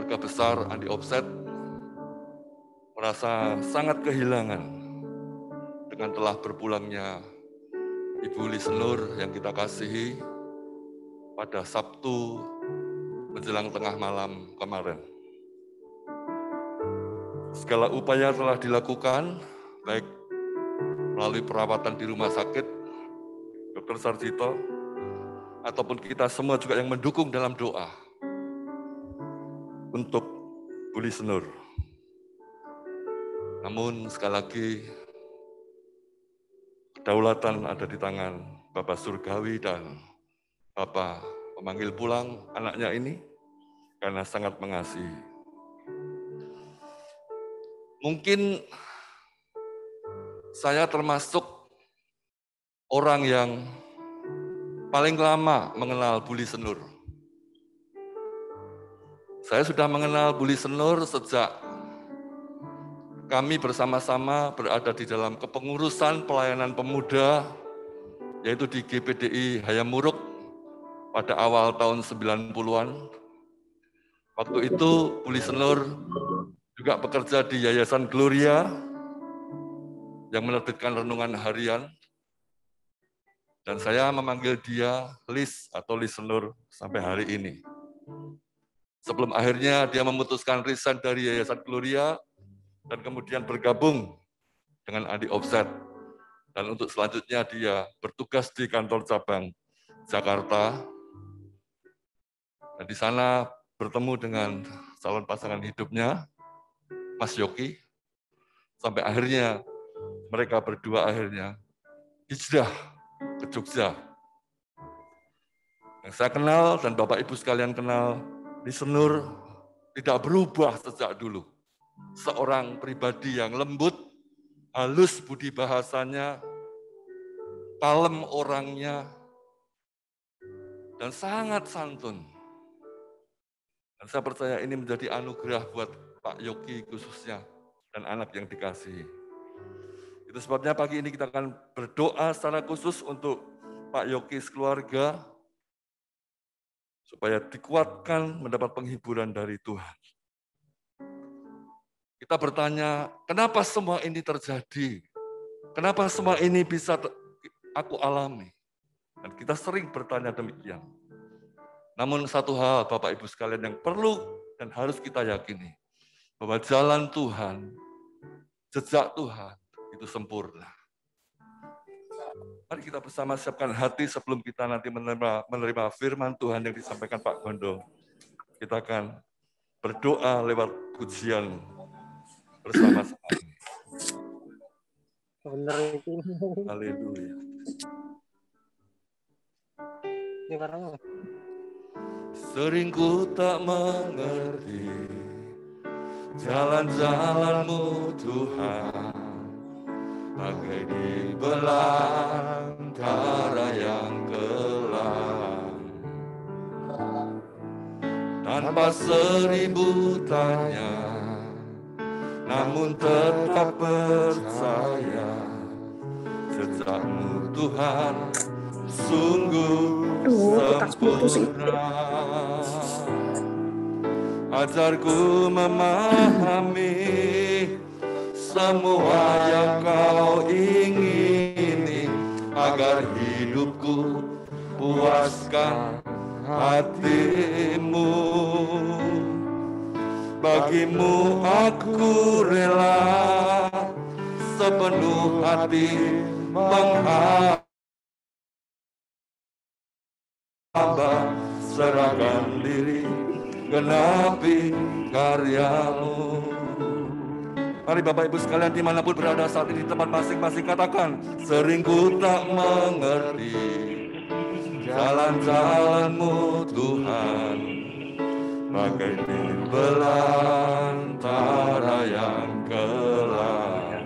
keluarga besar Andi Offset merasa sangat kehilangan dengan telah berpulangnya Ibu Lisenur yang kita kasihi pada Sabtu menjelang tengah malam kemarin. Segala upaya telah dilakukan, baik melalui perawatan di rumah sakit, Dr. Sarjito, ataupun kita semua juga yang mendukung dalam doa untuk Bu Lisenur. Namun sekali lagi, kedaulatan ada di tangan Bapak Surgawi dan Bapak memanggil pulang anaknya ini karena sangat mengasihi. Mungkin saya termasuk orang yang paling lama mengenal Bu Lisenur. Saya sudah mengenal Bu Lisenur sejak kami bersama-sama berada di dalam kepengurusan pelayanan pemuda, yaitu di GPDI Hayamuruk pada awal tahun 90-an. Waktu itu Bu Lisenur juga bekerja di Yayasan Gloria yang menerbitkan renungan harian. Dan saya memanggil dia Lis atau Lisenur sampai hari ini. Sebelum akhirnya dia memutuskan resign dari Yayasan Gloria dan kemudian bergabung dengan Andi Offset. Dan untuk selanjutnya dia bertugas di kantor cabang Jakarta. Dan di sana bertemu dengan calon pasangan hidupnya, Mas Yoki, sampai akhirnya mereka berdua akhirnya hijrah ke Jogja. Yang saya kenal dan Bapak Ibu sekalian kenal, Lisenur tidak berubah sejak dulu. Seorang pribadi yang lembut, halus budi bahasanya, kalem orangnya, dan sangat santun. Dan saya percaya ini menjadi anugerah buat Pak Yoki khususnya dan anak yang dikasihi. Itu sebabnya pagi ini kita akan berdoa secara khusus untuk Pak Yoki sekeluarga supaya dikuatkan mendapat penghiburan dari Tuhan. Kita bertanya, kenapa semua ini terjadi? Kenapa semua ini bisa aku alami? Dan kita sering bertanya demikian. Namun satu hal Bapak Ibu sekalian yang perlu dan harus kita yakini, bahwa jalan Tuhan, jejak Tuhan itu sempurna. Mari kita bersama siapkan hati sebelum kita nanti menerima firman Tuhan yang disampaikan Pak Gondo. Kita akan berdoa lewat pujian bersama-sama. Haleluya. Sering ku tak mengerti jalan-jalan-Mu Tuhan, bagai di belantara yang kelam. Tanpa seribu tanya, namun tetap percaya, jejak-Mu Tuhan sungguh sempurna. Ajarku memahami semua yang Kau ingini, agar hidupku puaskan hati-Mu. Bagimu aku rela sepenuh hati menghamba, serahkan diri, genapi karya-Mu. Mari Bapak Ibu sekalian dimanapun berada saat ini di tempat masing-masing katakan, sering ku tak mengerti jalan-jalan-Mu Tuhan, bagai di belantara yang kelam.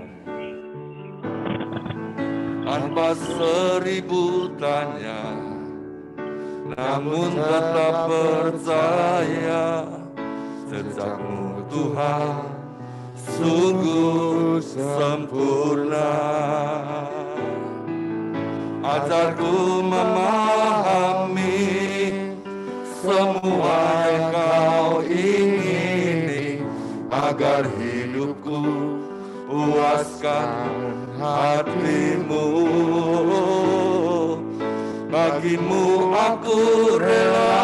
Tanpa seribu tanya, namun tetap percaya, jejak-Mu Tuhan sungguh sempurna. Ajarku memahami semua yang Kau ingini, agar hidupku puaskan hatimu. Bagimu aku rela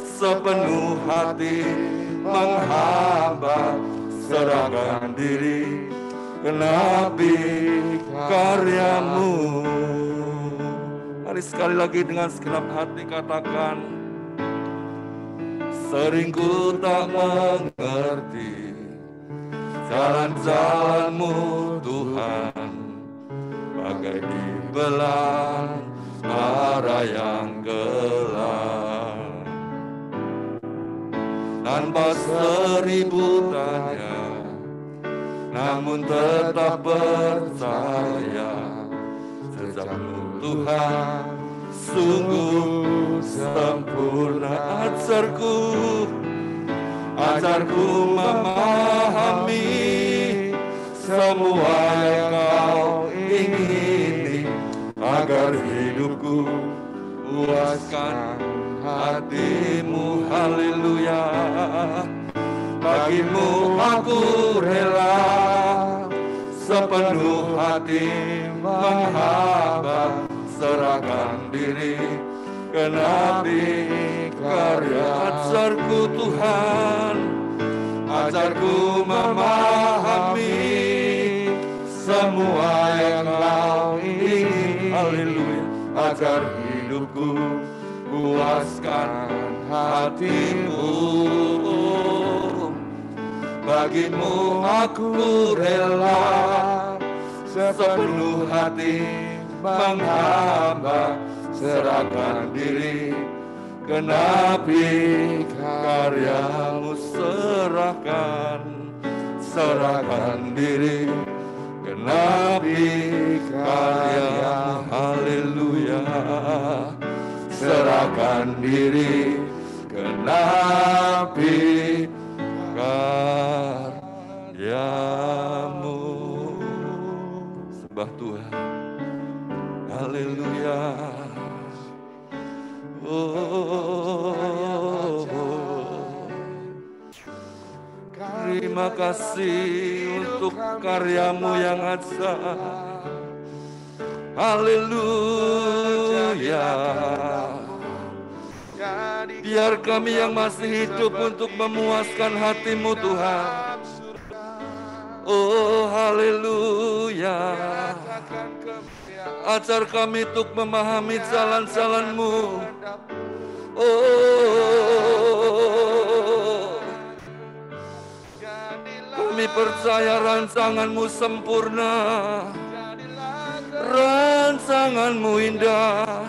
sepenuh hati menghamba, serahkan diri genapi karyamu. Mari sekali lagi dengan segenap hati katakan, sering ku tak mengerti jalan-jalan-Mu Tuhan, bagai di belantara yang gelap. Tanpa seribu tanya, namun tetap percaya, jejak-Mu Tuhan sungguh sempurna. Ajarku memahami semua yang Kau ingini, agar hidupku puaskan hatimu. Haleluya. Bagimu aku rela sepenuh hati menghamba, serahkan diri genapi karya. Ajarku Tuhan, ajarku memahami semua yang Kau ingini. Haleluya. Agar hidupku puaskan hatimu. Bagimu aku rela sepenuh hati menghamba, serahkan diri genapi karyamu. Serahkan diri genapi karyamu. Haleluya. Serahkan diri genapi karyamu. Sembah Tuhan. Haleluya. Terima kasih untuk karyamu yang ajaib. Haleluya. Biar kami yang masih hidup untuk memuaskan hatimu Tuhan. Oh haleluya. Ajar kami untuk memahami jalan-jalan-Mu. Oh, kami percaya rancangan-Mu sempurna, rancangan-Mu indah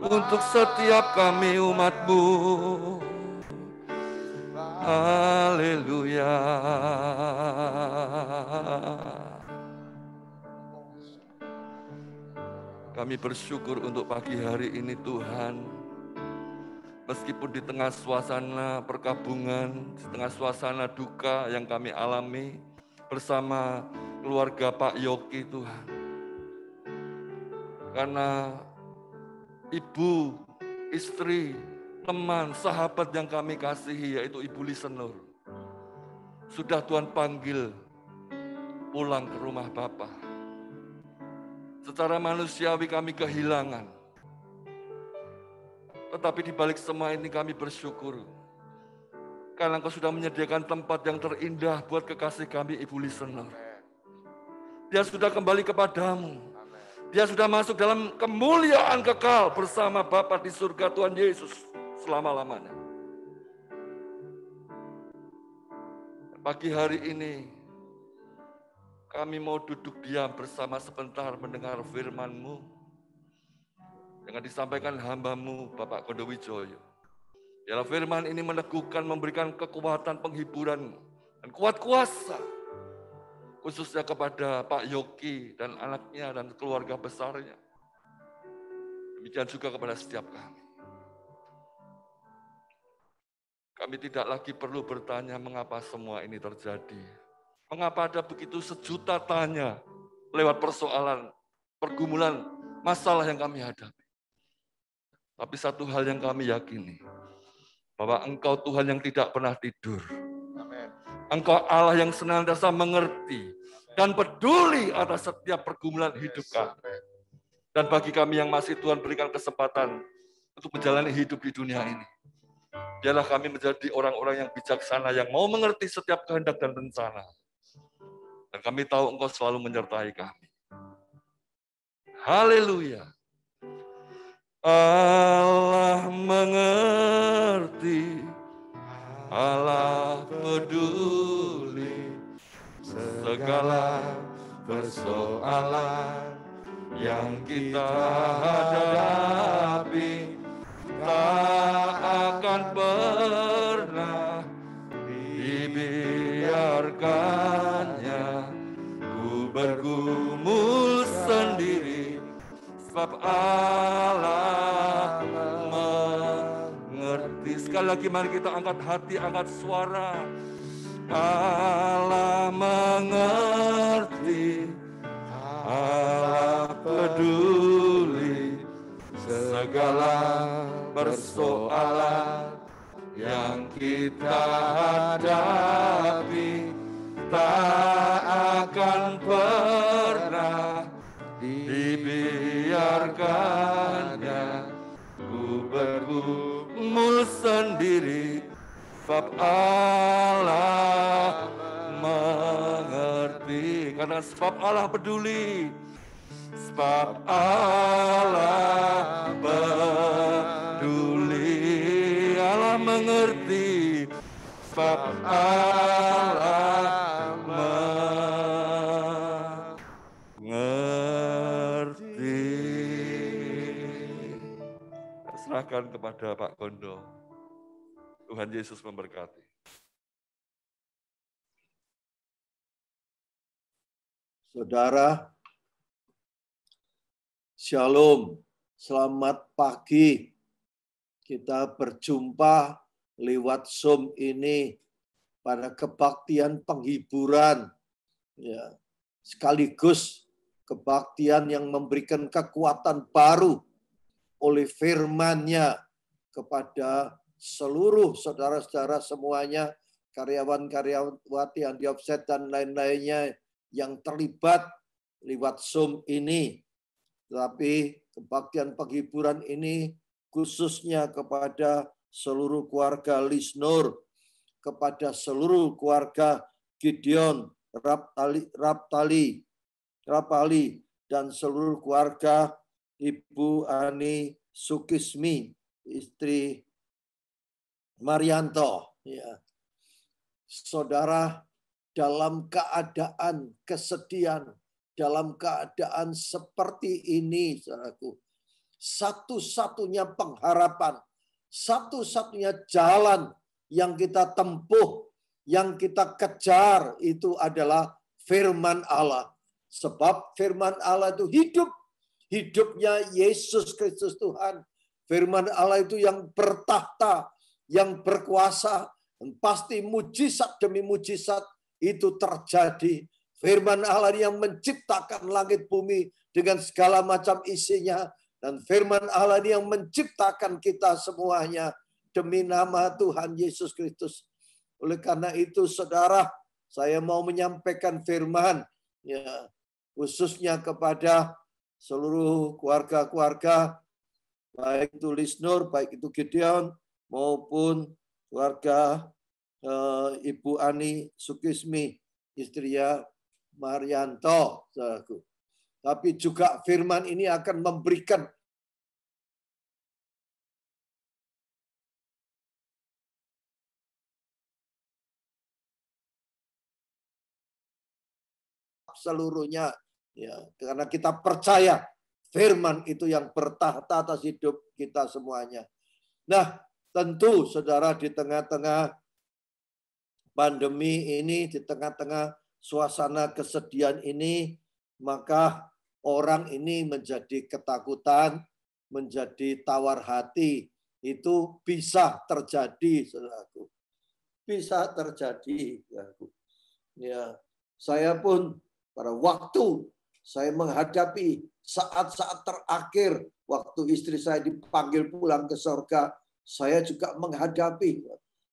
untuk setiap kami umat-Mu. Haleluya. Kami bersyukur untuk pagi hari ini Tuhan. Meskipun di tengah suasana perkabungan, di tengah suasana duka yang kami alami bersama keluarga Pak Yoki Tuhan. Karena ibu, istri, teman, sahabat yang kami kasihi yaitu Ibu Lisenur sudah Tuhan panggil pulang ke rumah Bapa. Secara manusiawi kami kehilangan. Tetapi di balik semua ini kami bersyukur. Karena Engkau sudah menyediakan tempat yang terindah buat kekasih kami Ibu Listener. Dia sudah kembali kepadamu. Dia sudah masuk dalam kemuliaan kekal bersama Bapa di surga Tuhan Yesus selama-lamanya. Pagi hari ini kami mau duduk diam bersama sebentar mendengar firman-Mu yang disampaikan hamba-Mu Bapak Kondowijoyo. Biarlah firman ini meneguhkan, memberikan kekuatan, penghiburan, dan kuat kuasa khususnya kepada Pak Yoki dan anaknya dan keluarga besarnya. Demikian juga kepada setiap kami. Kami tidak lagi perlu bertanya mengapa semua ini terjadi. Mengapa ada begitu sejuta tanya lewat persoalan, pergumulan, masalah yang kami hadapi. Tapi satu hal yang kami yakini, bahwa Engkau Tuhan yang tidak pernah tidur. Engkau Allah yang senantiasa mengerti dan peduli atas setiap pergumulan hidup kami. Dan bagi kami yang masih Tuhan berikan kesempatan untuk menjalani hidup di dunia ini, biarlah kami menjadi orang-orang yang bijaksana, yang mau mengerti setiap kehendak dan rencana. Dan kami tahu Engkau selalu menyertai kami. Haleluya. Allah mengerti, Allah peduli segala persoalan yang kita hadapi, tak akan pernah dibiarkannya ku bergumul sendiri, sebab Allah mengerti. Sekali lagi mari kita angkat hati, angkat suara. Allah mengerti, Allah peduli segala persoalan yang kita hadapi, tak akan pernah dibiarkannya ku bergumul sendiri, sebab Allah mengerti. Karena sebab Allah peduli, sebab Allah peduli, Allah mengerti, sebab Allah mengerti. Serahkan kepada Pak Gondo. Tuhan Yesus memberkati. Saudara, Shalom, selamat pagi. Kita berjumpa lewat Zoom ini pada kebaktian penghiburan, ya, sekaligus kebaktian yang memberikan kekuatan baru oleh firman-Nya kepada seluruh saudara-saudara semuanya, karyawan-karyawati yang di-offset dan lain-lainnya yang terlibat lewat Zoom ini. Tapi kebaktian penghiburan ini khususnya kepada seluruh keluarga Lisnur, kepada seluruh keluarga Gideon, Rapali, dan seluruh keluarga Ibu Ani Sukismi, istri Marianto. Ya. Saudara, dalam keadaan kesedihan, dalam keadaan seperti ini, saudaraku, satu-satunya pengharapan, satu-satunya jalan yang kita tempuh, yang kita kejar itu adalah firman Allah. Sebab firman Allah itu hidup, hidupnya Yesus Kristus Tuhan. Firman Allah itu yang bertahta, yang berkuasa, dan pasti mujizat demi mujizat itu terjadi. Firman Allah yang menciptakan langit bumi dengan segala macam isinya, dan firman Allah yang menciptakan kita semuanya demi nama Tuhan Yesus Kristus. Oleh karena itu, saudara, saya mau menyampaikan firman, ya, khususnya kepada seluruh keluarga-keluarga, baik itu Lisnur, baik itu Gideon, maupun keluarga Ibu Ani Sukismi, istrinya Marianto. Tapi juga firman ini akan memberikan seluruhnya, ya, karena kita percaya firman itu yang bertahta atas hidup kita semuanya. Nah, tentu saudara, di tengah-tengah pandemi ini, di tengah-tengah suasana kesedihan ini, maka orang ini menjadi ketakutan, menjadi tawar hati. Itu bisa terjadi, saudaraku. Bisa terjadi, saudaraku. Ya, saya pun pada waktu saya menghadapi saat-saat terakhir, waktu istri saya dipanggil pulang ke surga, saya juga menghadapi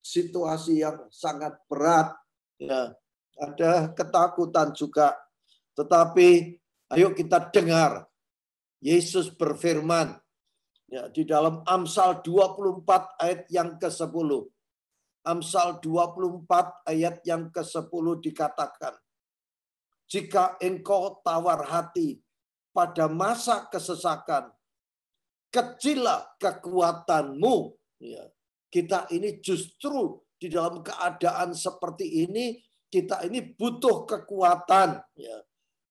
situasi yang sangat berat, Ya, ada ketakutan juga. Tetapi ayo kita dengar Yesus berfirman ya, di dalam Amsal 24 ayat yang ke-10. Amsal 24 ayat yang ke-10 dikatakan, jika engkau tawar hati pada masa kesesakan, kecillah kekuatanmu. Ya, kita ini justru di dalam keadaan seperti ini, kita ini butuh kekuatan. Ya.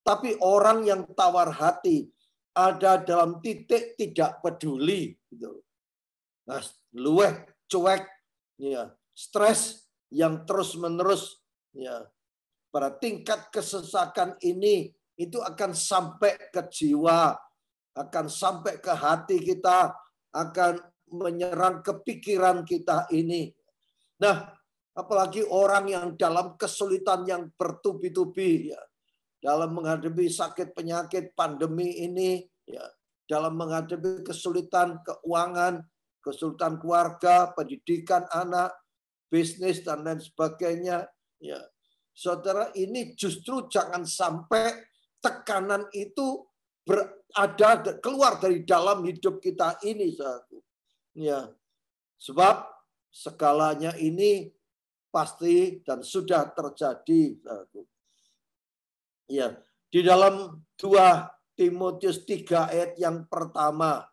Tapi orang yang tawar hati ada dalam titik tidak peduli. Gitu. Nah, luweh, cuek, ya, stres yang terus-menerus. Ya. Pada tingkat kesesakan ini, itu akan sampai ke jiwa, akan sampai ke hati kita, akan menyerang ke pikiran kita ini. Nah, apalagi orang yang dalam kesulitan yang bertubi-tubi, ya, dalam menghadapi sakit penyakit pandemi ini, ya, dalam menghadapi kesulitan keuangan, kesulitan keluarga, pendidikan anak, bisnis dan lain sebagainya, ya. Saudara, ini justru jangan sampai tekanan itu berada keluar dari dalam hidup kita ini, saudara. Ya, sebab segalanya ini pasti dan sudah terjadi, saudara. Ya, di dalam 2 Timotius 3 ayat yang pertama,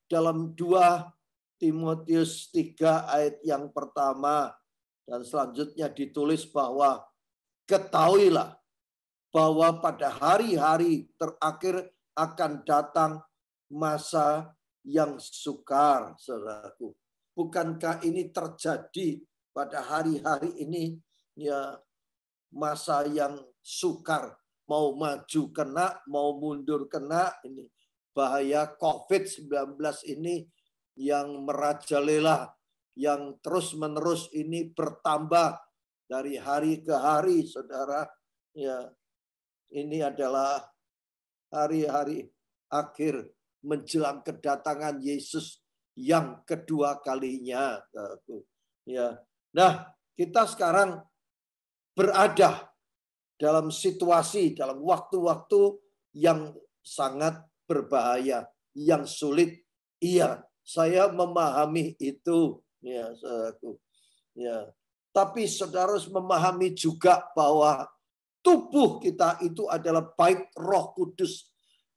dalam 2 Timotius 3 ayat yang pertama, dan selanjutnya ditulis bahwa ketahuilah bahwa pada hari-hari terakhir akan datang masa yang sukar, saudaraku. Bukankah ini terjadi pada hari-hari ini, ya, masa yang sukar, mau maju kena, mau mundur kena, ini bahaya COVID-19 ini yang merajalela, yang terus-menerus ini bertambah dari hari ke hari, saudara. Ya, ini adalah hari-hari akhir menjelang kedatangan Yesus yang kedua kalinya. Ya, nah kita sekarang berada dalam situasi, dalam waktu-waktu yang sangat berbahaya, yang sulit. Iya, saya memahami itu. Ya, saudaraku. Ya. Tapi saudara harus memahami juga bahwa tubuh kita itu adalah bait Roh Kudus.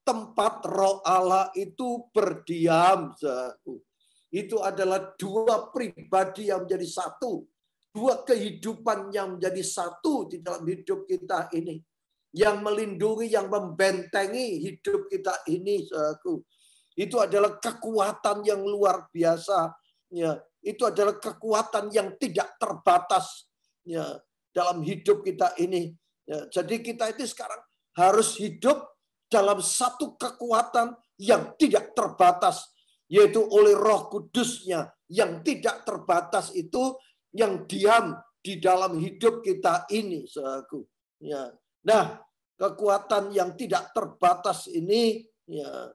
Tempat Roh Allah itu berdiam, saudaraku. Itu adalah dua pribadi yang menjadi satu. Dua kehidupan yang menjadi satu di dalam hidup kita ini. Yang melindungi, yang membentengi hidup kita ini, saudaraku. Itu adalah kekuatan yang luar biasa. Ya, itu adalah kekuatan yang tidak terbatas, ya, dalam hidup kita ini. Ya, jadi kita itu sekarang harus hidup dalam satu kekuatan yang tidak terbatas, yaitu oleh Roh Kudusnya yang tidak terbatas itu yang diam di dalam hidup kita ini, saudaraku. Ya. Nah, kekuatan yang tidak terbatas ini, ya,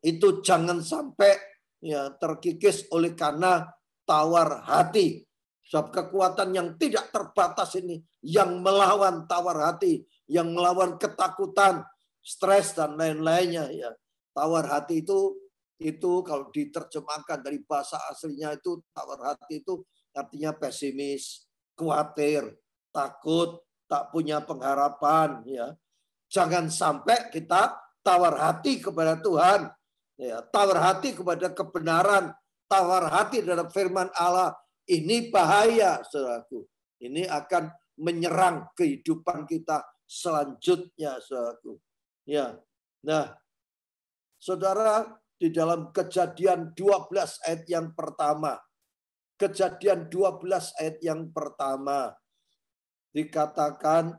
itu jangan sampai, ya, terkikis oleh karena tawar hati. Sebab kekuatan yang tidak terbatas ini yang melawan tawar hati, yang melawan ketakutan, stres dan lain-lainnya, ya. Tawar hati itu kalau diterjemahkan dari bahasa aslinya itu tawar hati itu artinya pesimis, khawatir, takut, tak punya pengharapan, ya. Jangan sampai kita tawar hati kepada Tuhan. Ya, tawar hati kepada kebenaran, tawar hati terhadap firman Allah. Ini bahaya, saudaraku. Ini akan menyerang kehidupan kita selanjutnya, saudaraku. Ya, nah, saudara, di dalam Kejadian 12 ayat yang pertama, Kejadian 12 ayat yang pertama dikatakan,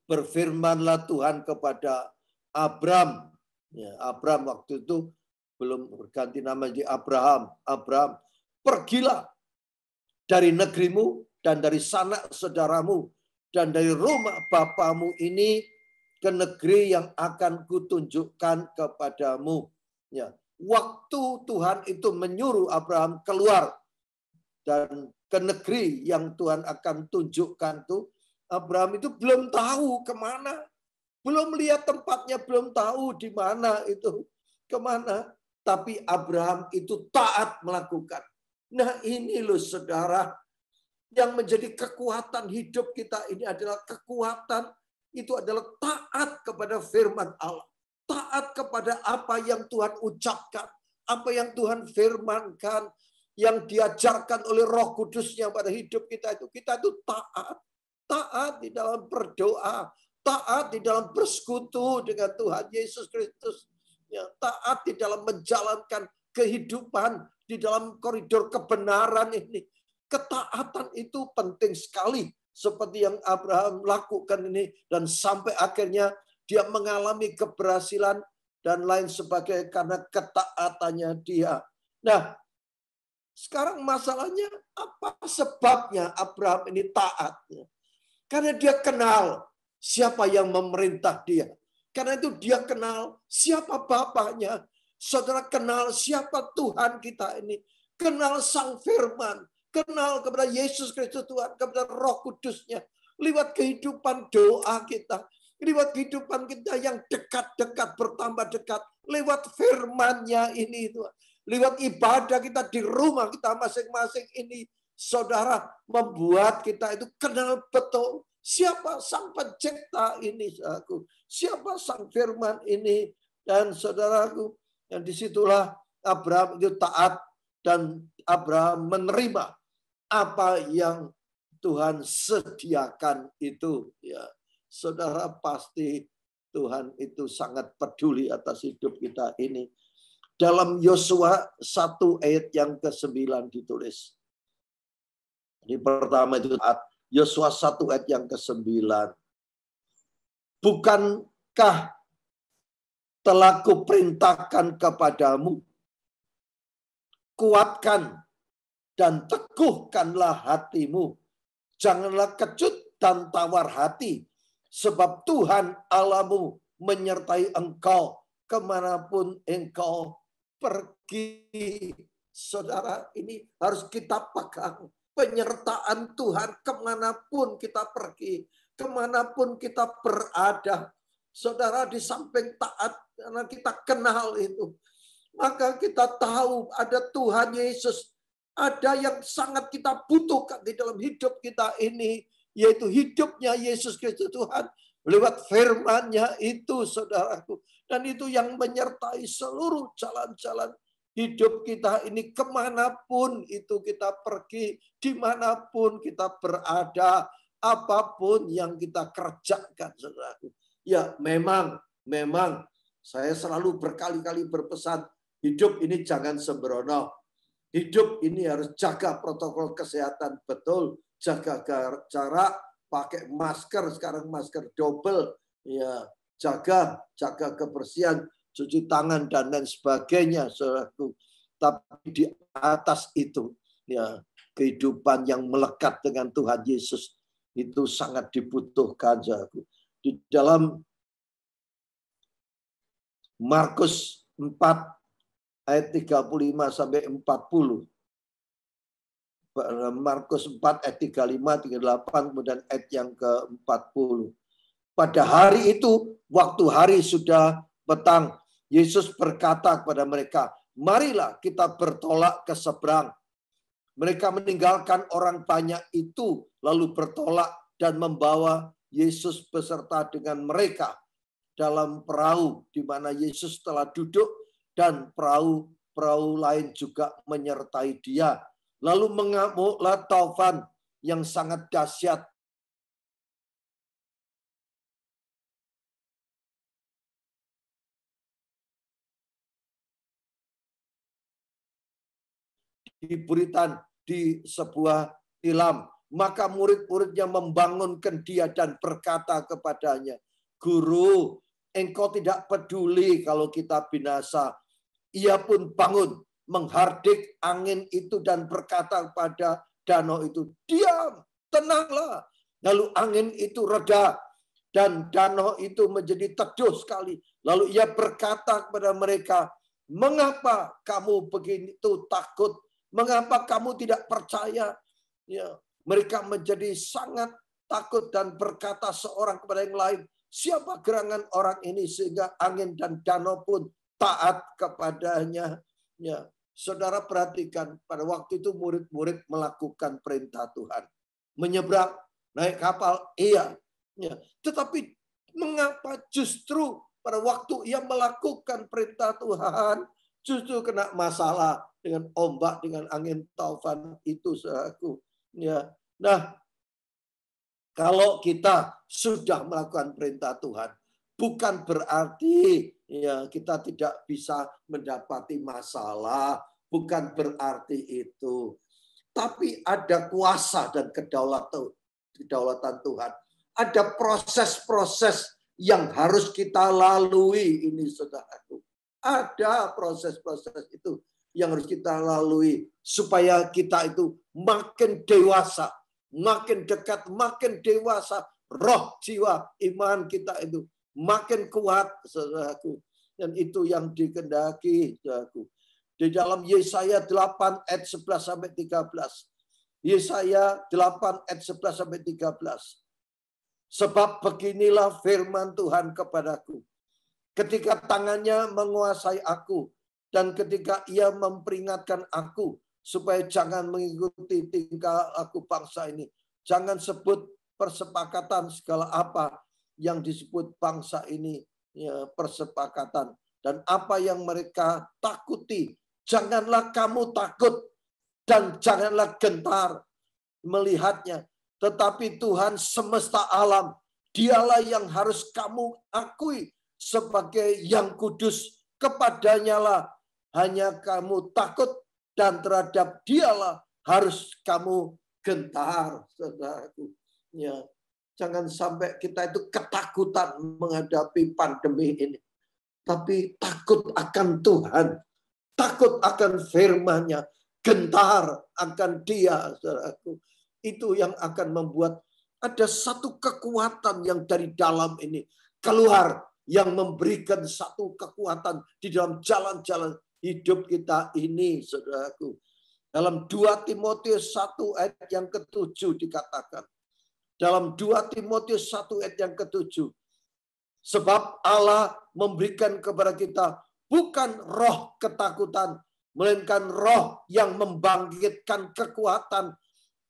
berfirmanlah Tuhan kepada Abram. Ya, Abram waktu itu belum berganti nama di Abraham. Abram, pergilah dari negerimu dan dari sanak saudaramu dan dari rumah bapamu ini ke negeri yang akan kutunjukkan kepadamu. Ya, waktu Tuhan itu menyuruh Abraham keluar dan ke negeri yang Tuhan akan tunjukkan tuh, Abraham itu belum tahu kemana. Belum lihat tempatnya, belum tahu di mana itu. Kemana. Tapi Abraham itu taat melakukan. Nah ini loh saudara, yang menjadi kekuatan hidup kita ini adalah kekuatan, itu adalah taat kepada firman Allah. Taat kepada apa yang Tuhan ucapkan, apa yang Tuhan firmankan, yang diajarkan oleh Roh Kudusnya pada hidup kita itu taat. Taat di dalam berdoa, taat di dalam bersekutu dengan Tuhan Yesus Kristus. Ya, taat di dalam menjalankan kehidupan di dalam koridor kebenaran ini. Ketaatan itu penting sekali. Seperti yang Abraham lakukan ini. Dan sampai akhirnya dia mengalami keberhasilan dan lain sebagainya karena ketaatannya dia. Nah, sekarang masalahnya apa sebabnya Abraham ini taat? Karena dia kenal siapa yang memerintah dia. Karena itu dia kenal siapa bapaknya. Saudara kenal siapa Tuhan kita ini. Kenal Sang Firman. Kenal kepada Yesus Kristus Tuhan. Kepada Roh Kudusnya. Lewat kehidupan doa kita. Lewat kehidupan kita yang dekat-dekat, bertambah dekat. Lewat firman-Nya ini Tuhan. Lewat ibadah kita di rumah kita masing-masing ini. Saudara membuat kita itu kenal betul. Siapa Sang Pencipta ini, saudaraku? Siapa Sang Firman ini? Dan saudaraku, yang disitulah Abraham itu taat dan Abraham menerima apa yang Tuhan sediakan itu. Ya, saudara pasti Tuhan itu sangat peduli atas hidup kita ini. Dalam Yosua 1 ayat yang ke-9 ditulis. Ini pertama itu taat. Yosua 1 ayat yang ke-9. Bukankah telah kuperintahkan kepadamu, kuatkan dan teguhkanlah hatimu. Janganlah kecut dan tawar hati, sebab Tuhan Allahmu menyertai engkau kemanapun engkau pergi. Saudara, ini harus kita pegang. Penyertaan Tuhan kemanapun kita pergi, kemanapun kita berada. Saudara, di samping taat, karena kita kenal itu, maka kita tahu ada Tuhan Yesus. Ada yang sangat kita butuhkan di dalam hidup kita ini, yaitu hidupnya Yesus Kristus Tuhan. Lewat firman-Nya itu, saudaraku. Dan itu yang menyertai seluruh jalan-jalan hidup kita ini, kemanapun itu kita pergi, dimanapun kita berada, apapun yang kita kerjakan, saudaraku. Ya, memang saya selalu berkali-kali berpesan, hidup ini jangan sembrono. Hidup ini harus jaga protokol kesehatan betul, jaga jarak, pakai masker, sekarang masker double, ya, jaga kebersihan, cuci tangan dan lain sebagainya, saudaraku. Tapi di atas itu, ya, kehidupan yang melekat dengan Tuhan Yesus itu sangat dibutuhkan, saudaraku. Di dalam Markus 4 ayat 35 sampai 40. Markus 4 ayat 35, 38, kemudian ayat yang ke-40. Pada hari itu, waktu hari sudah petang, Yesus berkata kepada mereka, marilah kita bertolak ke seberang. Mereka meninggalkan orang banyak itu, lalu bertolak dan membawa Yesus beserta dengan mereka dalam perahu di mana Yesus telah duduk, dan perahu lain juga menyertai dia. Lalu mengamuklah taufan yang sangat dahsyat. Diberikan di sebuah tilam. Maka murid-muridnya membangunkan dia dan berkata kepadanya, Guru, engkau tidak peduli kalau kita binasa. Ia pun bangun, menghardik angin itu dan berkata kepada danau itu, diam, tenanglah. Lalu angin itu reda dan danau itu menjadi teduh sekali. Lalu ia berkata kepada mereka, mengapa kamu begitu takut? Mengapa kamu tidak percaya? Ya, mereka menjadi sangat takut dan berkata seorang kepada yang lain, siapa gerangan orang ini sehingga angin dan danau pun taat kepadanya. Ya, saudara perhatikan pada waktu itu murid-murid melakukan perintah Tuhan. Menyeberang, naik kapal, iya. Ya, tetapi mengapa justru pada waktu ia melakukan perintah Tuhan, justru kena masalah dengan ombak, dengan angin taufan itu, saudaraku. Ya, nah, kalau kita sudah melakukan perintah Tuhan, bukan berarti ya kita tidak bisa mendapati masalah, bukan berarti itu. Tapi ada kuasa dan kedaulatan Tuhan. Ada proses-proses yang harus kita lalui ini, saudaraku. Ada proses-proses itu yang harus kita lalui supaya kita itu makin dewasa, makin dekat, makin dewasa, roh, jiwa, iman kita itu makin kuat, saudaraku. Dan itu yang dikehendaki, saudaraku. Di dalam Yesaya 8 ayat 11 sampai 13. Yesaya 8 ayat 11 sampai 13. Sebab beginilah firman Tuhan kepadaku. Ketika tangannya menguasai aku, dan ketika ia memperingatkan aku, supaya jangan mengikuti tingkah laku bangsa ini. Jangan sebut persepakatan segala apa yang disebut bangsa ini, ya, persepakatan. Dan apa yang mereka takuti, janganlah kamu takut dan janganlah gentar melihatnya. Tetapi Tuhan semesta alam, dialah yang harus kamu akui sebagai yang kudus. Kepadanya lah hanya kamu takut, dan terhadap dialah harus kamu gentar, saudaraku. Ya, jangan sampai kita itu ketakutan menghadapi pandemi ini. Tapi takut akan Tuhan, takut akan firman-Nya, gentar akan Dia, saudaraku. Itu yang akan membuat ada satu kekuatan yang dari dalam ini keluar, yang memberikan satu kekuatan di dalam jalan-jalan hidup kita ini, saudaraku. Dalam 2 Timotius 1 ayat yang ke-7 dikatakan. Dalam 2 Timotius 1 ayat yang ke-7. Sebab Allah memberikan kepada kita bukan roh ketakutan, melainkan roh yang membangkitkan kekuatan,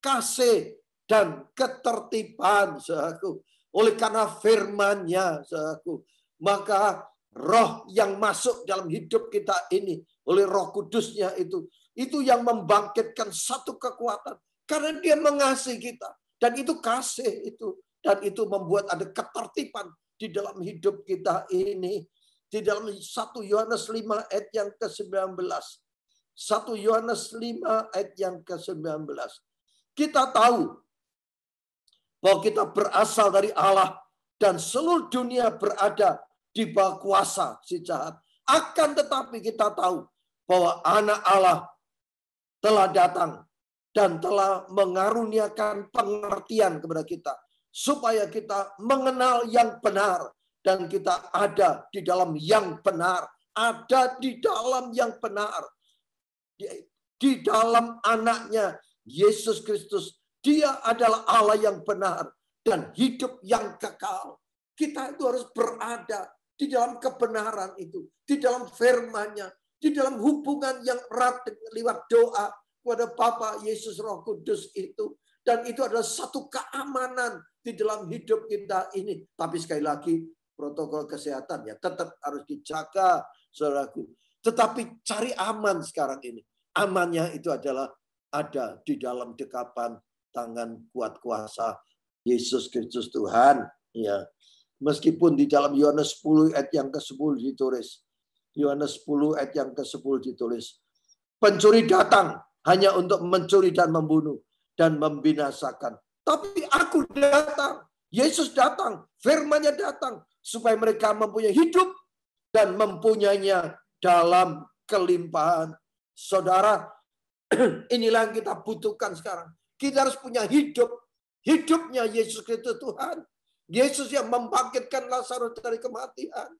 kasih, dan ketertiban, saudaraku. Oleh karena firman-Nya, saudaraku, maka roh yang masuk dalam hidup kita ini oleh Roh Kudus-Nya itu yang membangkitkan satu kekuatan karena Dia mengasihi kita, dan itu kasih itu, dan itu membuat ada ketertiban di dalam hidup kita ini. Di dalam 1 Yohanes 5 ayat yang ke-19. 1 Yohanes 5 ayat yang ke-19. Kita tahu bahwa kita berasal dari Allah dan seluruh dunia berada di bawah kuasa si jahat. Akan tetapi kita tahu bahwa Anak Allah telah datang dan telah mengaruniakan pengertian kepada kita, supaya kita mengenal yang benar, dan kita ada di dalam yang benar, ada di dalam yang benar, di dalam Anaknya Yesus Kristus. Dia adalah Allah yang benar dan hidup yang kekal. Kita itu harus berada di dalam kebenaran itu, di dalam firman-Nya, di dalam hubungan yang erat lewat doa kepada Bapa, Yesus, Roh Kudus itu. Dan itu adalah satu keamanan di dalam hidup kita ini. Tapi sekali lagi, protokol kesehatan ya tetap harus dijaga, saudaraku. Tetapi cari aman sekarang ini. Amannya itu adalah ada di dalam dekapan tangan kuat kuasa Yesus Kristus Tuhan. Ya. Meskipun di dalam Yohanes 10 ayat yang ke-10 ditulis. Yohanes 10 ayat yang ke-10 ditulis. Pencuri datang hanya untuk mencuri dan membunuh dan membinasakan. Tapi aku datang, Yesus datang, firman-Nya datang, supaya mereka mempunyai hidup dan mempunyainya dalam kelimpahan. Saudara, inilah yang kita butuhkan sekarang. Kita harus punya hidup. Hidupnya Yesus Kristus Tuhan. Yesus yang membangkitkan Lazarus dari kematian.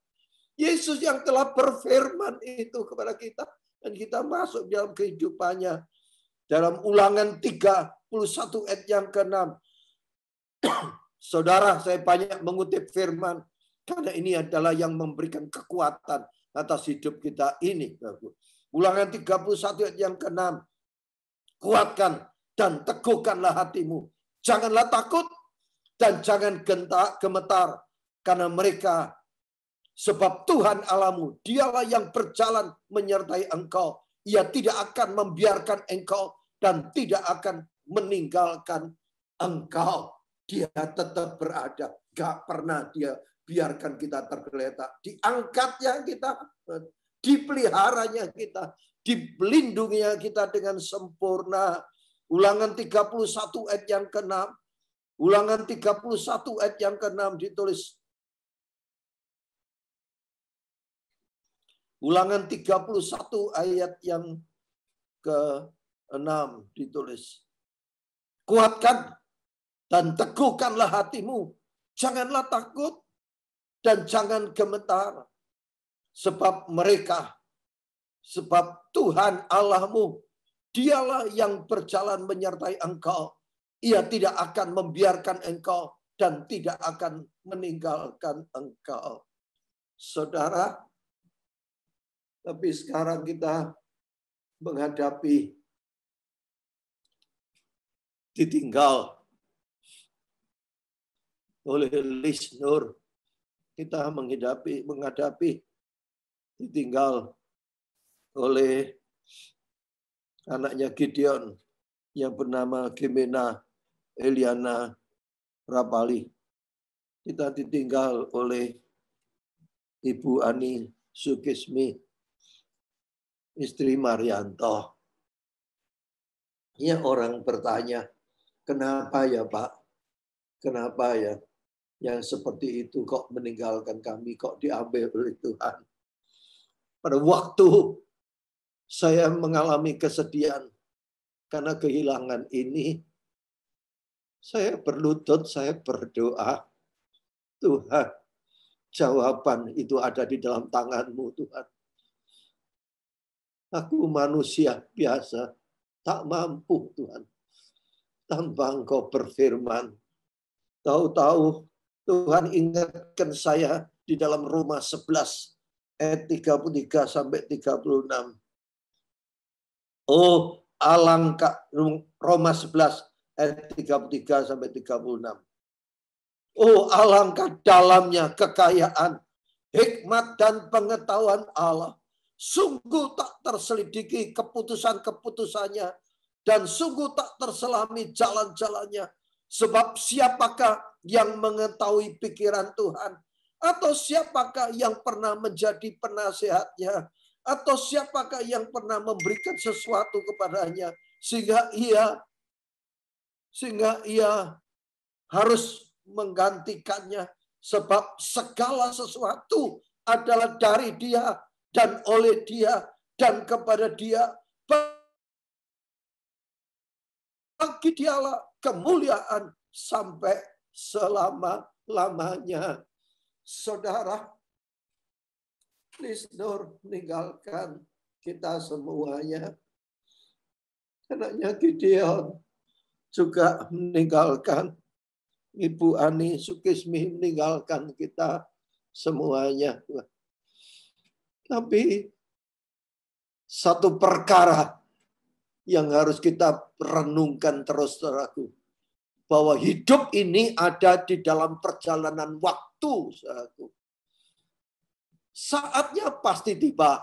Yesus yang telah berfirman itu kepada kita. Dan kita masuk dalam kehidupannya. Dalam Ulangan 31 ayat yang ke-6. Saudara, saya banyak mengutip firman karena ini adalah yang memberikan kekuatan atas hidup kita ini. Ulangan 31 ayat yang ke-6. Kuatkan dan teguhkanlah hatimu. Janganlah takut dan jangan gemetar karena mereka, sebab Tuhan Allahmu, dialah yang berjalan menyertai engkau. Ia tidak akan membiarkan engkau dan tidak akan meninggalkan engkau. Dia tetap berada. Gak pernah dia biarkan kita tergeletak. Diangkatnya kita, dipeliharanya kita, dilindunginya kita dengan sempurna. Ulangan 31 ayat yang ke-6. Ulangan 31 ayat yang ke-6 ditulis. Ulangan 31 ayat yang ke-6 ditulis. Kuatkan dan teguhkanlah hatimu. Janganlah takut dan jangan gemetar. Sebab Tuhan Allahmu, dialah yang berjalan menyertai engkau. Ia tidak akan membiarkan engkau dan tidak akan meninggalkan engkau. Saudara, tapi sekarang kita menghadapi ditinggal oleh Lisnur. Kita menghadapi ditinggal oleh anaknya Gideon yang bernama Gemena Eliana Rapali. Kita ditinggal oleh Ibu Ani Sukismi, istri Marianto. Ya, orang bertanya, kenapa ya Pak? Kenapa ya yang seperti itu kok meninggalkan kami, kok diambil oleh Tuhan? Pada waktu saya mengalami kesedihan karena kehilangan ini, saya berlutut, saya berdoa, Tuhan, jawaban itu ada di dalam tangan-Mu, Tuhan. Aku manusia biasa, tak mampu Tuhan. Tanpa Engkau berfirman. Tahu-tahu Tuhan ingatkan saya di dalam Roma 11 ayat 33 sampai 36. Oh, alangkah Roma 11 ayat 33 sampai 36. Oh, alangkah dalamnya kekayaan, hikmat dan pengetahuan Allah. Sungguh tak terselidiki keputusan-keputusannya dan sungguh tak terselami jalan-jalannya. Sebab siapakah yang mengetahui pikiran Tuhan? Atau siapakah yang pernah menjadi penasehatnya? Atau siapakah yang pernah memberikan sesuatu kepadanya sehingga ia harus menggantikannya? Sebab segala sesuatu adalah dari Dia dan oleh Dia dan kepada Dia. Bagi Dialah kemuliaan sampai selama-lamanya. Saudara, Lisnur meninggalkan kita semuanya. Anaknya Gideon juga meninggalkan. Ibu Ani Sukismi meninggalkan kita semuanya. Tapi satu perkara yang harus kita renungkan terus, saudaraku, bahwa hidup ini ada di dalam perjalanan waktu, saudaraku. Saatnya pasti tiba.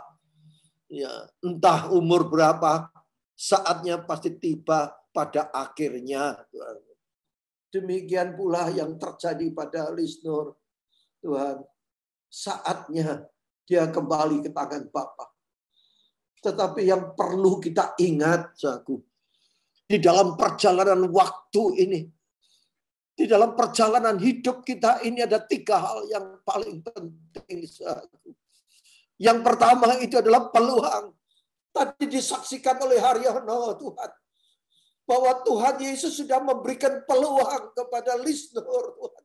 Ya, entah umur berapa, saatnya pasti tiba pada akhirnya. Demikian pula yang terjadi pada Lisnur. Tuhan, saatnya dia kembali ke tangan Bapa. Tetapi yang perlu kita ingat, saudaraku, di dalam perjalanan waktu ini, di dalam perjalanan hidup kita ini ada 3 hal yang paling penting, saudaraku. Yang pertama itu adalah peluang. Tadi disaksikan oleh Haryono, Tuhan, bahwa Tuhan Yesus sudah memberikan peluang kepada Lisnur, Tuhan.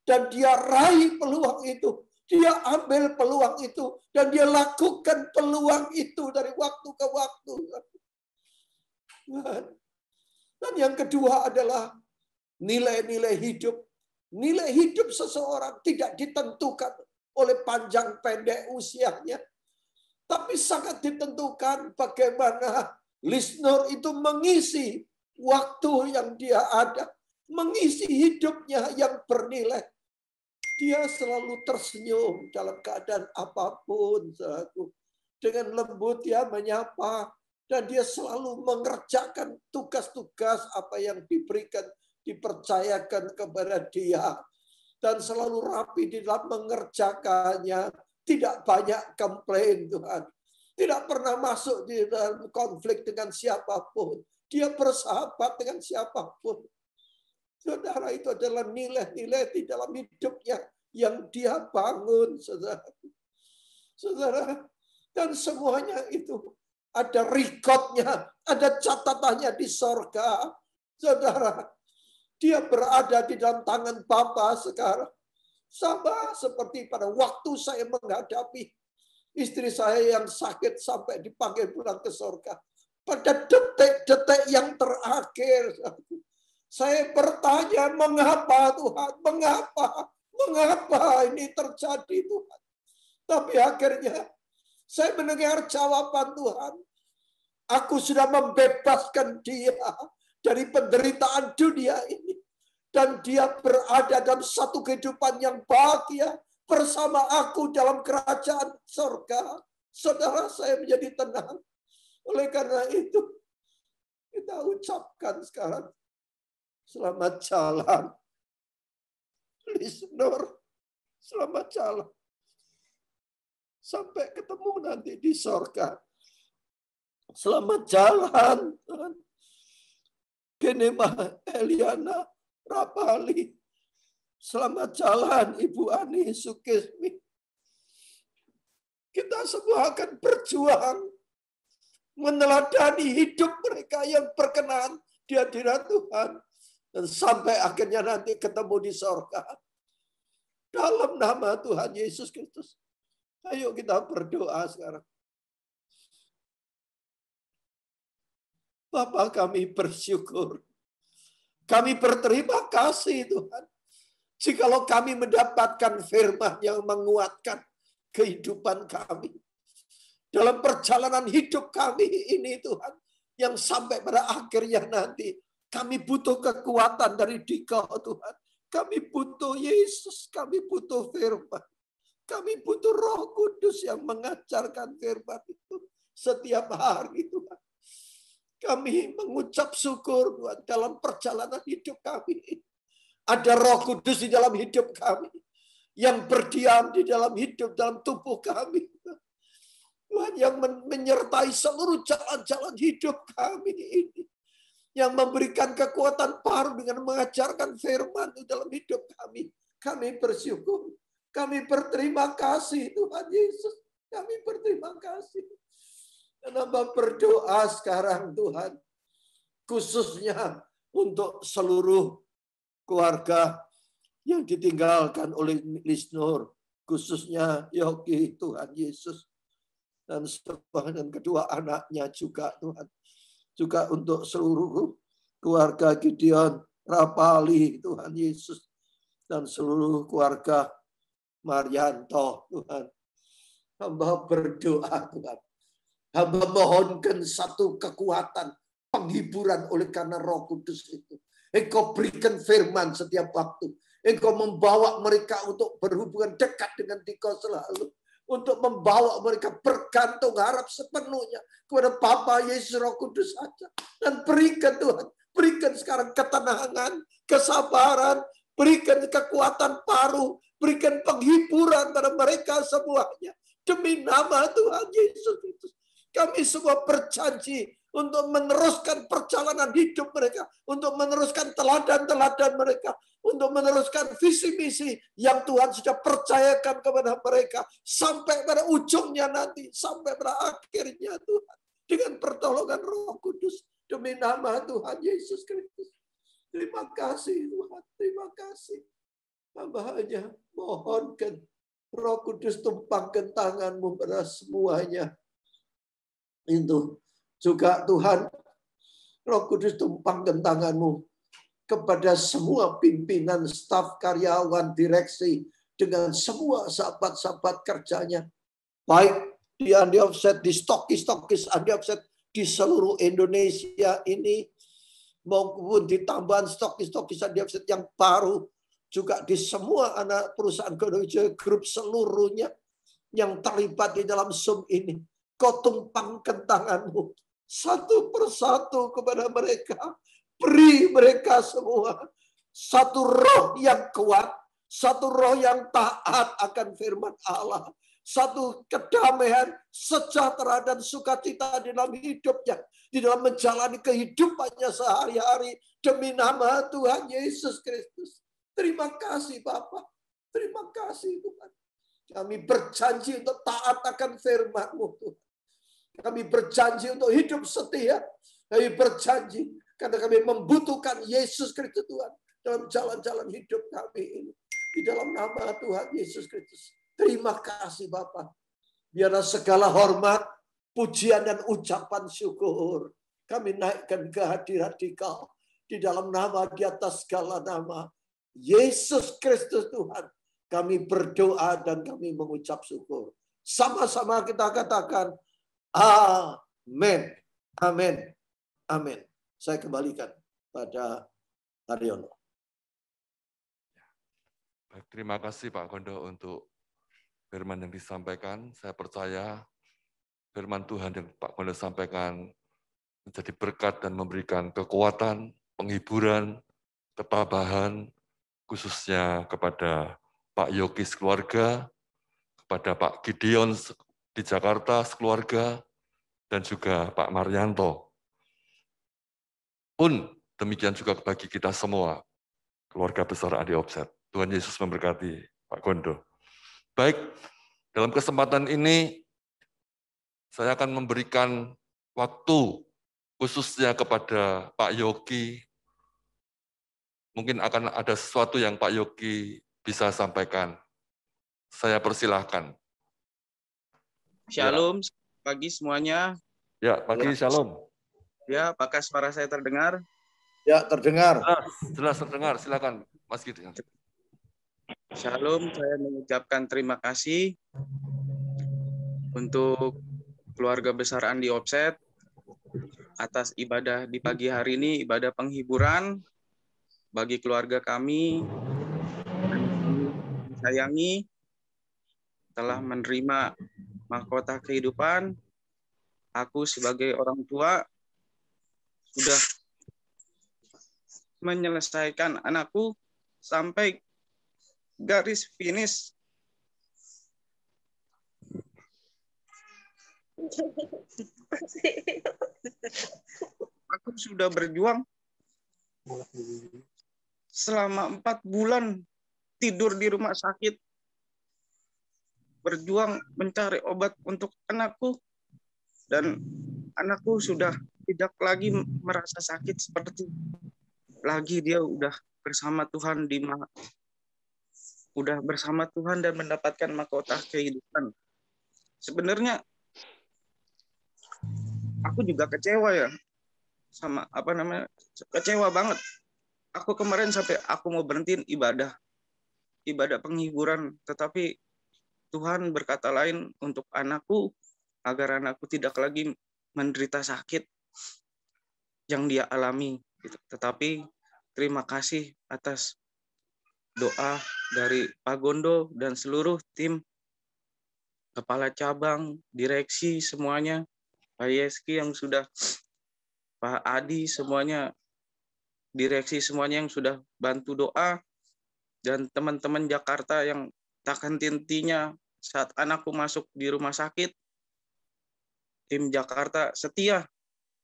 Dan dia raih peluang itu. Dia ambil peluang itu dan dia lakukan peluang itu dari waktu ke waktu. Dan yang kedua adalah nilai-nilai hidup. Nilai hidup seseorang tidak ditentukan oleh panjang pendek usianya, tapi sangat ditentukan bagaimana listener itu mengisi waktu yang dia ada, mengisi hidupnya yang bernilai. Dia selalu tersenyum dalam keadaan apapun. Dengan lembut dia menyapa, dan dia selalu mengerjakan tugas-tugas apa yang diberikan, dipercayakan kepada dia, dan selalu rapi di dalam mengerjakannya. Tidak banyak komplain, Tuhan. Tidak pernah masuk di dalam konflik dengan siapapun. Dia bersahabat dengan siapapun. Saudara, itu adalah nilai-nilai di dalam hidupnya yang dia bangun, saudara. Saudara, dan semuanya itu ada rekodnya, ada catatannya di sorga. Saudara, dia berada di dalam tangan Bapa sekarang. Sama seperti pada waktu saya menghadapi istri saya yang sakit sampai dipanggil pulang ke sorga. Pada detik-detik yang terakhir, saya bertanya, mengapa Tuhan? Mengapa? Mengapa ini terjadi Tuhan? Tapi akhirnya saya mendengar jawaban Tuhan. Aku sudah membebaskan dia dari penderitaan dunia ini. Dan dia berada dalam satu kehidupan yang bahagia bersama aku dalam kerajaan surga. Saudara, saya menjadi tenang. Oleh karena itu, kita ucapkan sekarang, selamat jalan. Listener, selamat jalan. Sampai ketemu nanti di surga. Selamat jalan. Genema Eliana Rapali. Selamat jalan Ibu Ani Sukesmi. Kita semua akan berjuang meneladani hidup mereka yang berkenan di hadirat Tuhan. Dan sampai akhirnya nanti ketemu di surga. Dalam nama Tuhan Yesus Kristus. Ayo kita berdoa sekarang. Bapa, kami bersyukur. Kami berterima kasih Tuhan. Jikalau kami mendapatkan firman yang menguatkan kehidupan kami. Dalam perjalanan hidup kami ini Tuhan. Yang sampai pada akhirnya nanti. Kami butuh kekuatan dari Dikau Tuhan. Kami butuh Yesus. Kami butuh firman. Kami butuh Roh Kudus yang mengajarkan firman itu setiap hari Tuhan. Kami mengucap syukur Tuhan dalam perjalanan hidup kami. Ada Roh Kudus di dalam hidup kami. Yang berdiam di dalam hidup, dalam tubuh kami. Tuhan yang menyertai seluruh jalan-jalan hidup kami ini. Yang memberikan kekuatan baru dengan mengajarkan firman di dalam hidup kami. Kami bersyukur. Kami berterima kasih Tuhan Yesus. Kami berterima kasih. Dan hamba berdoa sekarang Tuhan. Khususnya untuk seluruh keluarga yang ditinggalkan oleh listener. Khususnya Yogi Tuhan Yesus. Dan kedua anaknya juga Tuhan. Juga untuk seluruh keluarga Gideon Rapali Tuhan Yesus. Dan seluruh keluarga Marianto, Tuhan. Hamba berdoa, Tuhan. Hamba mohonkan satu kekuatan, penghiburan oleh karena Roh Kudus itu. Engkau berikan firman setiap waktu. Engkau membawa mereka untuk berhubungan dekat dengan Dikau selalu. Untuk membawa mereka bergantung harap sepenuhnya kepada Bapa Yesus Roh Kudus saja. Dan berikan Tuhan, berikan sekarang ketenangan, kesabaran, berikan kekuatan baru, berikan penghiburan pada mereka semuanya. Demi nama Tuhan Yesus Kristus. Kami semua berjanji untuk meneruskan perjalanan hidup mereka. Untuk meneruskan teladan-teladan mereka. Untuk meneruskan visi misi yang Tuhan sudah percayakan kepada mereka. Sampai pada ujungnya nanti. Sampai pada akhirnya Tuhan. Dengan pertolongan Roh Kudus. Demi nama Tuhan Yesus Kristus. Terima kasih Tuhan. Terima kasih. Hamba hanya mohonkan Roh Kudus tumpangkan tangan-Mu pada semuanya. Itu juga Tuhan Roh Kudus tumpangkan tangan-Mu kepada semua pimpinan, staf, karyawan, direksi, dengan semua sahabat-sahabat kerjanya. Baik di Andi Offset, di stokis Andi Offset di seluruh Indonesia ini, maupun di tambahan stokis Andi Offset yang baru, juga di semua anak perusahaan Gondowijaya Group seluruhnya yang terlibat di dalam Zoom ini. Kau tumpangkan tangan-Mu satu persatu kepada mereka. Beri mereka semua satu roh yang kuat, satu roh yang taat akan firman Allah, satu kedamaian, sejahtera, dan sukacita di dalam hidupnya, di dalam menjalani kehidupannya sehari-hari demi nama Tuhan Yesus Kristus. Terima kasih Bapa, terima kasih Tuhan. Kami berjanji untuk taat akan firman-Mu Tuhan. Kami berjanji untuk hidup setia. Kami berjanji karena kami membutuhkan Yesus Kristus Tuhan dalam jalan-jalan hidup kami ini. Di dalam nama Tuhan Yesus Kristus. Terima kasih Bapa. Biarlah segala hormat, pujian, dan ucapan syukur kami naikkan ke hadirat Dikau. Di dalam nama, di atas segala nama, Yesus Kristus Tuhan. Kami berdoa dan kami mengucap syukur. Sama-sama kita katakan, amin, amin, amin. Saya kembalikan pada Haryono. Baik, terima kasih Pak Gondo untuk firman yang disampaikan. Saya percaya firman Tuhan yang Pak Gondo sampaikan menjadi berkat dan memberikan kekuatan, penghiburan, ketabahan, khususnya kepada Pak Yokis keluarga, kepada Pak Gideon di Jakarta sekeluarga, dan juga Pak Maryanto. Pun demikian juga bagi kita semua, keluarga besar Andi Offset. Tuhan Yesus memberkati Pak Gondo. Baik, dalam kesempatan ini saya akan memberikan waktu khususnya kepada Pak Yogi. Mungkin akan ada sesuatu yang Pak Yogi bisa sampaikan. Saya persilahkan. Shalom, pagi semuanya. Ya, pagi shalom. Ya, apakah suara saya terdengar? Ya, terdengar. Jelas terdengar, silakan Mas Gideon. Shalom, saya mengucapkan terima kasih untuk keluarga besar Andi Offset atas ibadah di pagi hari ini, ibadah penghiburan bagi keluarga kami. Sayangi telah menerima mahkota kehidupan. Aku sebagai orang tua sudah menyelesaikan anakku sampai garis finish. Aku sudah berjuang selama 4 bulan tidur di rumah sakit, berjuang mencari obat untuk anakku, dan anakku sudah tidak lagi merasa sakit seperti lagi. Dia udah bersama Tuhan bersama Tuhan dan mendapatkan mahkota kehidupan. Sebenarnya aku juga kecewa ya sama kecewa banget. Aku kemarin sampai aku mau berhentiin ibadah penghiburan, tetapi Tuhan berkata lain untuk anakku agar anakku tidak lagi menderita sakit yang dia alami. Tetapi terima kasih atas doa dari Pak Gondo dan seluruh tim, kepala cabang, direksi semuanya, Pak Yeski yang sudah, Pak Adi semuanya, direksi semuanya yang sudah bantu doa, dan teman-teman Jakarta yang tak henti-hentinya saat anakku masuk di rumah sakit. Tim Jakarta setia,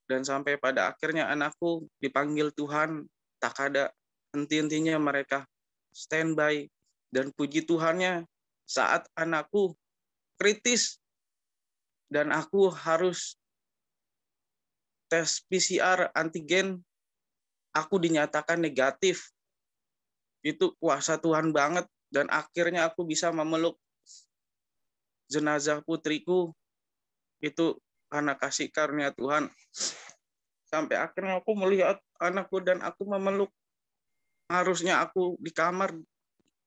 dan sampai pada akhirnya anakku dipanggil Tuhan, tak ada henti-hentinya mereka standby. Dan puji Tuhannya saat anakku kritis dan aku harus tes PCR antigen, aku dinyatakan negatif. Itu kuasa Tuhan banget, dan akhirnya aku bisa memeluk jenazah putriku. Itu karena kasih karunia Tuhan. Sampai akhirnya aku melihat anakku dan aku memeluk. Harusnya aku di kamar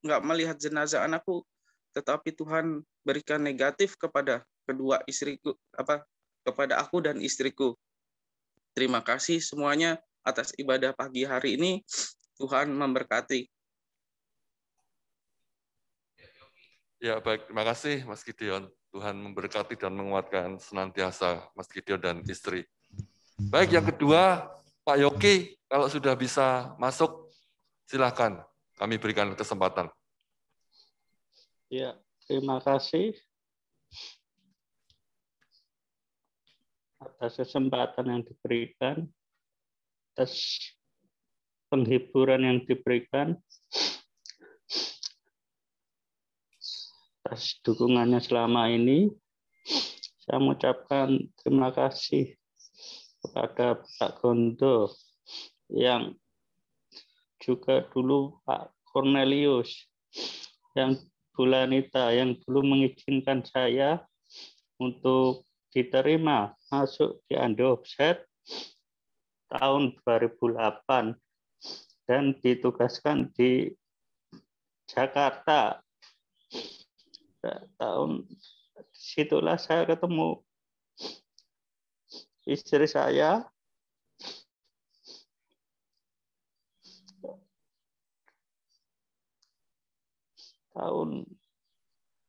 nggak melihat jenazah anakku, tetapi Tuhan berikan negatif kepada kedua istriku, kepada aku dan istriku. Terima kasih semuanya atas ibadah pagi hari ini. Tuhan memberkati. Ya, baik. Terima kasih, Mas Gideon. Tuhan memberkati dan menguatkan senantiasa Mas Gideon dan istri. Baik, yang kedua, Pak Yoki, kalau sudah bisa masuk, silakan. Kami berikan kesempatan. Ya, terima kasih atas kesempatan yang diberikan, atas penghiburan yang diberikan, atas dukungannya selama ini. Saya mengucapkan terima kasih kepada Pak Gondo yang juga dulu Pak Cornelius, yang Bu Lanita yang dulu mengizinkan saya untuk diterima masuk di Ando-Offset tahun 2008 dan ditugaskan di Jakarta. Tahun situlah saya ketemu istri saya. Tahun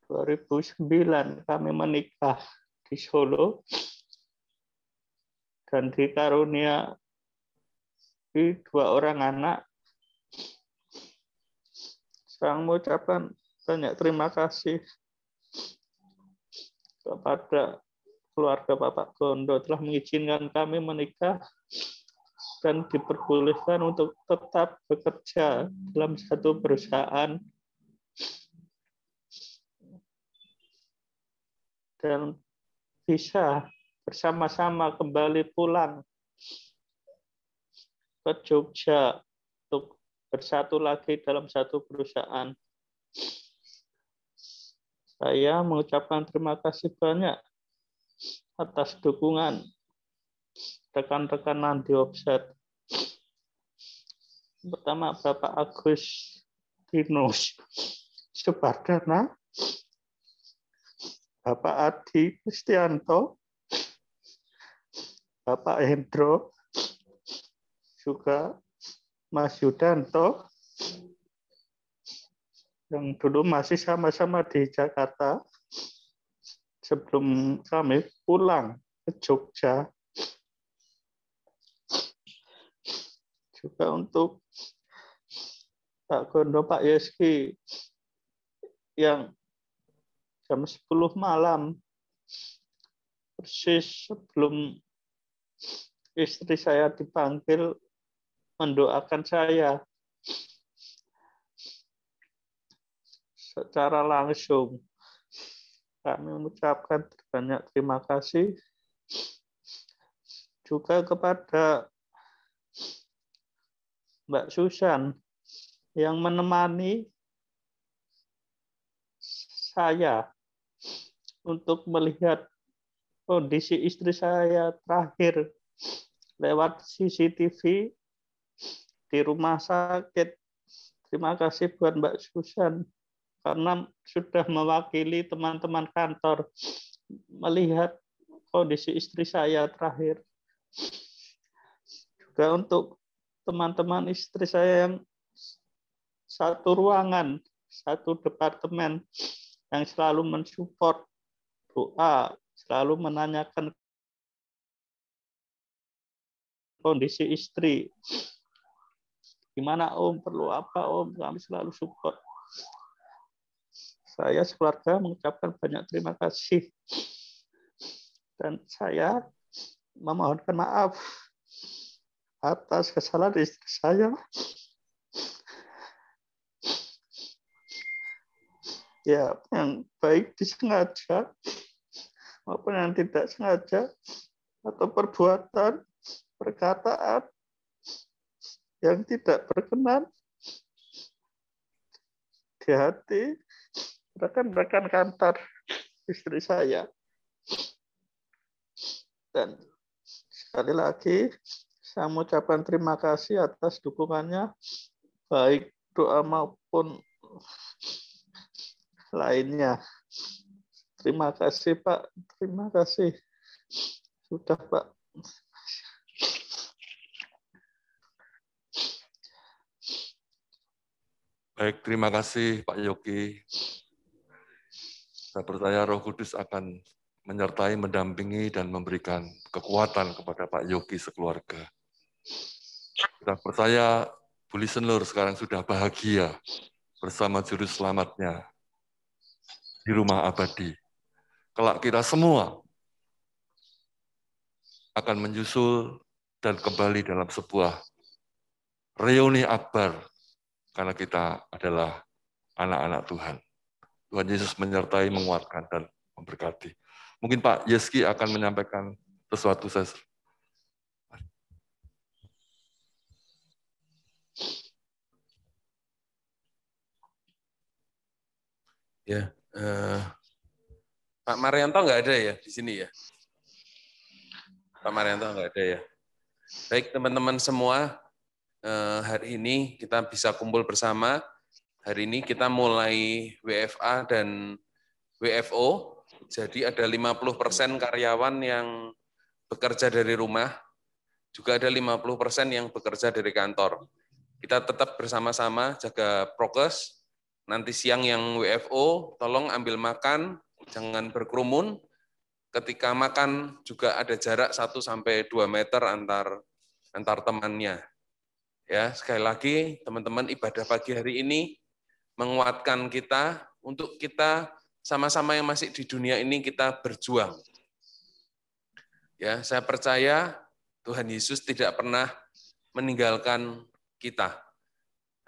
2009 kami menikah di Solo dan dikarunia di 2 orang anak. Saya mengucapkan banyak terima kasih kepada keluarga Bapak Gondo telah mengizinkan kami menikah dan diperbolehkan untuk tetap bekerja dalam satu perusahaan dan bisa bersama-sama kembali pulang ke Jogja untuk bersatu lagi dalam satu perusahaan. Saya mengucapkan terima kasih banyak atas dukungan rekan-rekan Ando-Offset. Pertama Bapak Agustinus Subardana, Bapak Adi Kristianto, Bapak Hendro, juga Mas Yudanto, yang dulu masih sama-sama di Jakarta sebelum kami pulang ke Jogja. Juga untuk Pak Gondo, Pak Yeski, yang jam 10 malam, persis sebelum istri saya dipanggil, mendoakan saya secara langsung. Kami mengucapkan banyak terima kasih juga kepada Mbak Susan yang menemani saya untuk melihat kondisi istri saya terakhir lewat CCTV di rumah sakit. Terima kasih buat Mbak Susan karena sudah mewakili teman-teman kantor melihat kondisi istri saya terakhir. Juga untuk teman-teman istri saya yang satu ruangan, satu departemen, yang selalu mensupport doa, selalu menanyakan kondisi istri. Gimana Om, perlu apa Om, kami selalu support. Saya sekeluarga mengucapkan banyak terima kasih. Dan saya memohonkan maaf atas kesalahan istri saya. Ya, yang baik disengaja maupun yang tidak sengaja, atau perbuatan, perkataan yang tidak berkenan di hati rekan-rekan kantor istri saya. Dan sekali lagi Saya mengucapkan terima kasih atas dukungannya, baik doa maupun lainnya. Terima kasih, Pak. Terima kasih. Sudah, Pak. Baik, terima kasih Pak Yogi. Saya percaya Roh Kudus akan menyertai, mendampingi, dan memberikan kekuatan kepada Pak Yogi sekeluarga. Kita percaya Bu Listenler sekarang sudah bahagia bersama Juru Selamatnya di rumah abadi. Kelak kita semua akan menyusul dan kembali dalam sebuah reuni akbar karena kita adalah anak-anak Tuhan. Tuhan Yesus menyertai, menguatkan, dan memberkati. Mungkin Pak Yeski akan menyampaikan sesuatu. Ya, Pak Marianto nggak ada ya di sini ya? Pak Marianto nggak ada ya? Baik teman-teman semua, hari ini kita bisa kumpul bersama. Hari ini kita mulai WFA dan WFO, jadi ada 50% karyawan yang bekerja dari rumah, juga ada 50% yang bekerja dari kantor. Kita tetap bersama-sama jaga prokes. Nanti siang yang WFO, tolong ambil makan, jangan berkerumun. Ketika makan juga ada jarak 1-2 meter antar temannya. Ya, sekali lagi teman-teman, ibadah pagi hari ini menguatkan kita untuk kita sama-sama yang masih di dunia ini kita berjuang. Ya, saya percaya Tuhan Yesus tidak pernah meninggalkan kita.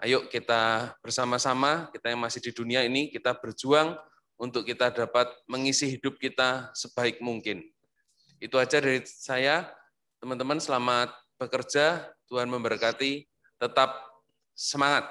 Ayo kita bersama-sama, kita yang masih di dunia ini, kita berjuang untuk kita dapat mengisi hidup kita sebaik mungkin. Itu aja dari saya. Teman-teman selamat bekerja, Tuhan memberkati, tetap semangat.